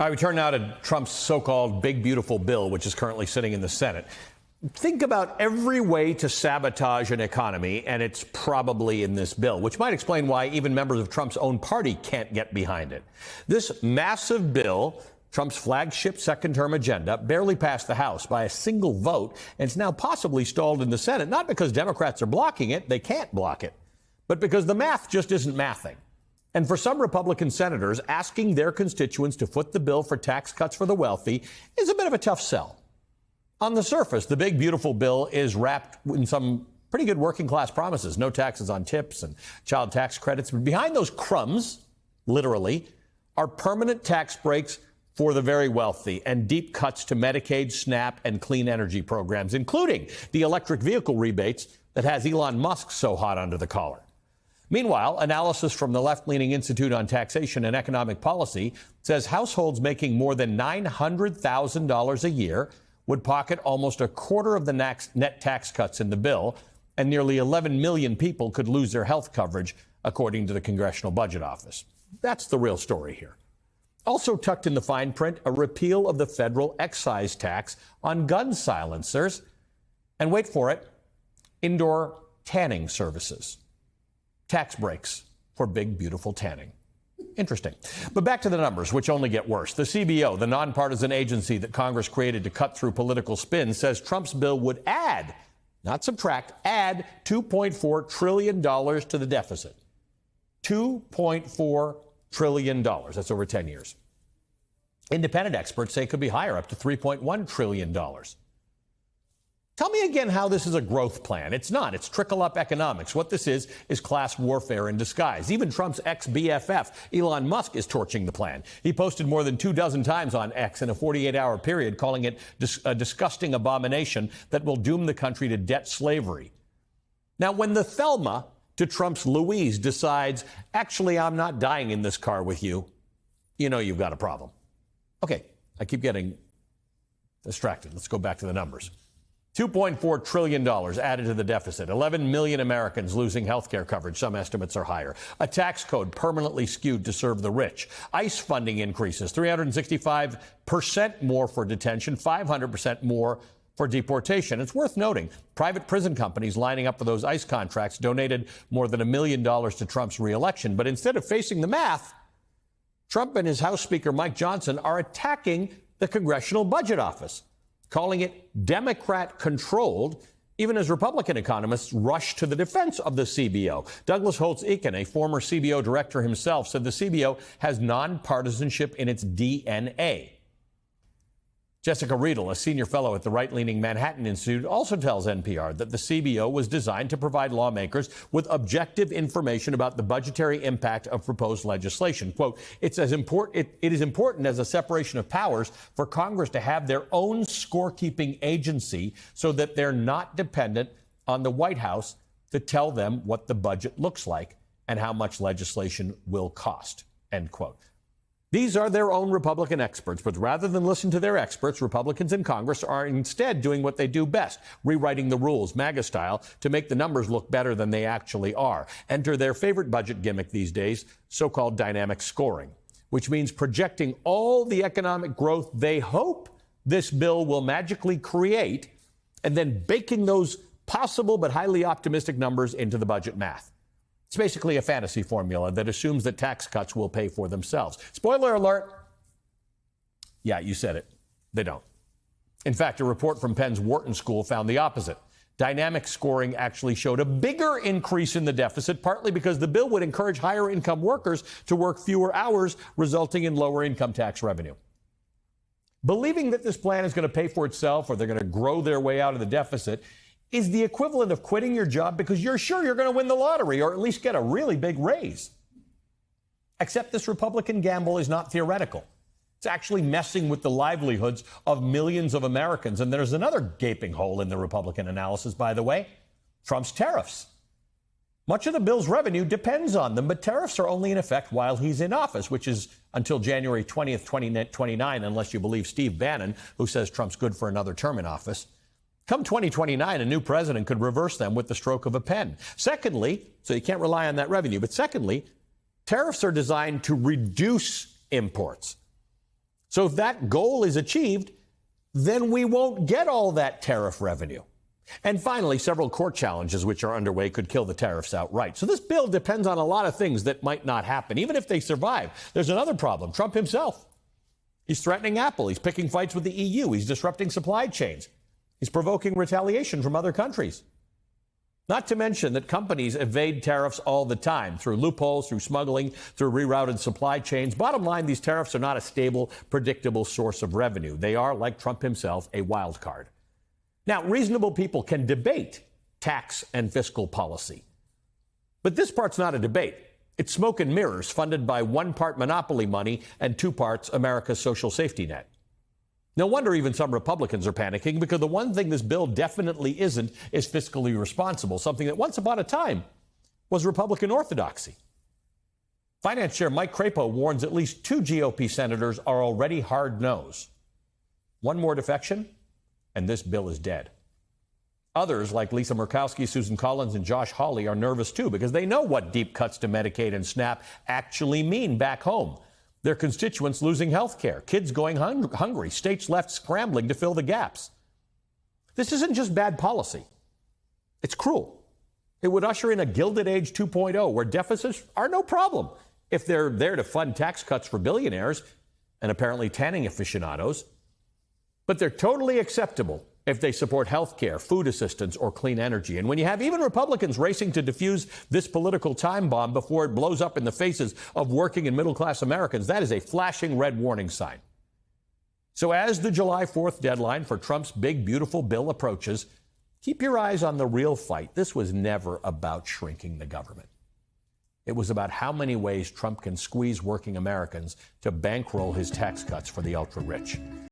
I return now to Trump's so-called big, beautiful bill, which is currently sitting in the Senate. Think about every way to sabotage an economy, and it's probably in this bill, which might explain why even members of Trump's own party can't get behind it. This massive bill, Trump's flagship second-term agenda, barely passed the House by a single vote, and it's now possibly stalled in the Senate, not because Democrats are blocking it, they can't block it, but because the math just isn't mathing. And for some Republican senators, asking their constituents to foot the bill for tax cuts for the wealthy is a bit of a tough sell. On the surface, the big, beautiful bill is wrapped in some pretty good working class promises. No taxes on tips and child tax credits. But behind those crumbs, literally, are permanent tax breaks for the very wealthy and deep cuts to Medicaid, SNAP, and clean energy programs, including the electric vehicle rebates that has Elon Musk so hot under the collar. Meanwhile, analysis from the left-leaning Institute on Taxation and Economic Policy says households making more than $900,000 a year would pocket almost a quarter of the net tax cuts in the bill, and nearly 11 million people could lose their health coverage, according to the Congressional Budget Office. That's the real story here. Also tucked in the fine print, a repeal of the federal excise tax on gun silencers, and wait for it, indoor tanning services. Tax breaks for big, beautiful tanning. Interesting. But back to the numbers, which only get worse. The CBO, the nonpartisan agency that Congress created to cut through political spin, says Trump's bill would add, not subtract, add $2.4 trillion to the deficit. $2.4 trillion. That's over 10 years. Independent experts say it could be higher, up to $3.1 trillion. Tell me again how this is a growth plan. It's not. It's trickle-up economics. What this is class warfare in disguise. Even Trump's ex-BFF, Elon Musk, is torching the plan. He posted more than 24 times on X in a 48-hour period, calling it a disgusting abomination that will doom the country to debt slavery. Now, when the Thelma to Trump's Louise decides, actually, I'm not dying in this car with you, you know you've got a problem. Okay, I keep getting distracted. Let's go back to the numbers. $2.4 trillion added to the deficit. 11 million Americans losing health care coverage. Some estimates are higher. A tax code permanently skewed to serve the rich. ICE funding increases. 365% more for detention, 500% more for deportation. It's worth noting, private prison companies lining up for those ICE contracts donated more than $1 million to Trump's reelection. But instead of facing the math, Trump and his House Speaker Mike Johnson are attacking the Congressional Budget Office, calling it Democrat-controlled, even as Republican economists rush to the defense of the CBO. Douglas Holtz-Eakin, a former CBO director himself, said the CBO has nonpartisanship in its DNA. Jessica Riedel, a senior fellow at the right-leaning Manhattan Institute, also tells NPR that the CBO was designed to provide lawmakers with objective information about the budgetary impact of proposed legislation. Quote, it is important as a separation of powers for Congress to have their own scorekeeping agency so that they're not dependent on the White House to tell them what the budget looks like and how much legislation will cost, end quote. These are their own Republican experts, but rather than listen to their experts, Republicans in Congress are instead doing what they do best, rewriting the rules, MAGA style, to make the numbers look better than they actually are. Enter their favorite budget gimmick these days, so-called dynamic scoring, which means projecting all the economic growth they hope this bill will magically create, and then baking those possible but highly optimistic numbers into the budget math. It's basically a fantasy formula that assumes that tax cuts will pay for themselves. Spoiler alert. Yeah, you said it. They don't. In fact, a report from Penn's Wharton School found the opposite. Dynamic scoring actually showed a bigger increase in the deficit, partly because the bill would encourage higher income workers to work fewer hours, resulting in lower income tax revenue. Believing that this plan is going to pay for itself or they're going to grow their way out of the deficit is the equivalent of quitting your job because you're sure you're going to win the lottery or at least get a really big raise. Except this Republican gamble is not theoretical. It's actually messing with the livelihoods of millions of Americans. And there's another gaping hole in the Republican analysis, by the way, Trump's tariffs. Much of the bill's revenue depends on them, but tariffs are only in effect while he's in office, which is until January 20th, 2029, unless you believe Steve Bannon, who says Trump's good for another term in office. Come 2029, a new president could reverse them with the stroke of a pen. Secondly, so you can't rely on that revenue, but secondly, tariffs are designed to reduce imports. So if that goal is achieved, then we won't get all that tariff revenue. And finally, several court challenges which are underway could kill the tariffs outright. So this bill depends on a lot of things that might not happen, even if they survive. There's another problem, Trump himself. He's threatening Apple. He's picking fights with the EU. He's disrupting supply chains. He's provoking retaliation from other countries. Not to mention that companies evade tariffs all the time through loopholes, through smuggling, through rerouted supply chains. Bottom line, these tariffs are not a stable, predictable source of revenue. They are, like Trump himself, a wild card. Now, reasonable people can debate tax and fiscal policy. But this part's not a debate. It's smoke and mirrors funded by 1 part monopoly money and 2 parts America's social safety net. No wonder even some Republicans are panicking, because the one thing this bill definitely isn't is fiscally responsible, something that once upon a time was Republican orthodoxy. Finance Chair Mike Crapo warns at least 2 GOP senators are already hard-nosed. One more defection, and this bill is dead. Others, like Lisa Murkowski, Susan Collins, and Josh Hawley, are nervous too, because they know what deep cuts to Medicaid and SNAP actually mean back home. Their constituents losing health care, kids going hungry, states left scrambling to fill the gaps. This isn't just bad policy. It's cruel. It would usher in a Gilded Age 2.0, where deficits are no problem if they're there to fund tax cuts for billionaires and apparently tanning aficionados. But they're totally acceptable if they support health care, food assistance, or clean energy. And when you have even Republicans racing to defuse this political time bomb before it blows up in the faces of working and middle-class Americans, that is a flashing red warning sign. So as the July 4th deadline for Trump's big, beautiful bill approaches, keep your eyes on the real fight. This was never about shrinking the government. It was about how many ways Trump can squeeze working Americans to bankroll his tax cuts for the ultra-rich.